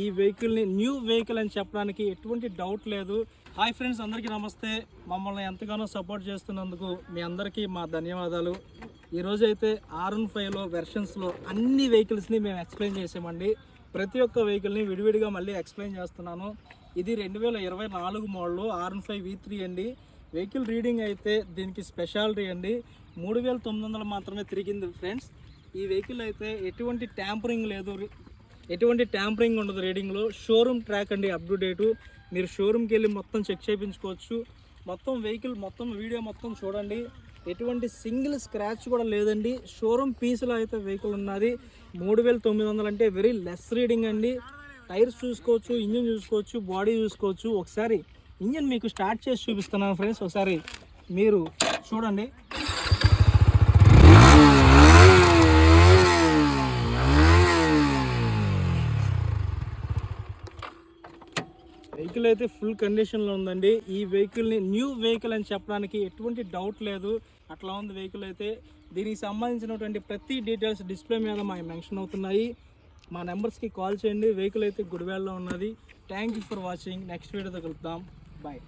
ఈ వెహికల్ని new vehicle అని చెప్పడానికి ఎటువంటి డౌట్ లేదు. హాయ్ ఫ్రెండ్స్, అందరికీ నమస్తే. మమ్మల్ని ఎంతగానో సపోర్ట్ చేస్తున్నందుకు మీ అందరికీ మా ధన్యవాదాలు. ఈరోజైతే R15లో వెర్షన్స్లో అన్ని వెహికల్స్ని మేము ఎక్స్ప్లెయిన్ చేసామండి. ప్రతి ఒక్క వెహికల్ని విడివిడిగా మళ్ళీ ఎక్స్ప్లెయిన్ చేస్తున్నాను. ఇది 2024 మోడల్ R15 V3 అండి. వెహికల్ రీడింగ్ అయితే దీనికి స్పెషాలిటీ అండి, 3900 మాత్రమే తిరిగింది ఫ్రెండ్స్. ఈ వెహికల్ అయితే ఎటువంటి ట్యాంపరింగ్ లేదు, ఎటువంటి ట్యాంపరింగ్ ఉండదు. రీడింగ్లో షోరూమ్ ట్రాక్ అండి, అప్ టు డేటు. మీరు షోరూమ్కి వెళ్ళి మొత్తం చెక్ చేయించుకోవచ్చు. మొత్తం వెహికల్ మొత్తం వీడియో మొత్తం చూడండి, ఎటువంటి సింగిల్ స్క్రాచ్ కూడా లేదండి. షోరూమ్ పీస్లో అయితే వెహికల్ ఉన్నది. 3900 అంటే వెరీ లెస్ రీడింగ్ అండి. టైర్స్ చూసుకోవచ్చు, ఇంజిన్ చూసుకోవచ్చు, బాడీ చూసుకోవచ్చు. ఒకసారి ఇంజిన్ మీకు స్టార్ట్ చేసి చూపిస్తున్నాను ఫ్రెండ్స్, ఒకసారి మీరు చూడండి. వెహికల్ అయితే ఫుల్ కండిషన్లో ఉందండి. ఈ వెహికల్ని న్యూ వెహికల్ అని చెప్పడానికి ఎటువంటి డౌట్ లేదు, అట్లా ఉంది వెహికల్ అయితే. దీనికి సంబంధించినటువంటి ప్రతి డీటెయిల్స్ డిస్ప్లే మీద మాకు మెన్షన్ అవుతున్నాయి. మా నెంబర్స్కి కాల్ చేయండి. వెహికల్ అయితే గుడివాడలో ఉన్నది. Thank you for watching. Next వీడియోతో కలుద్దాం. బాయ్.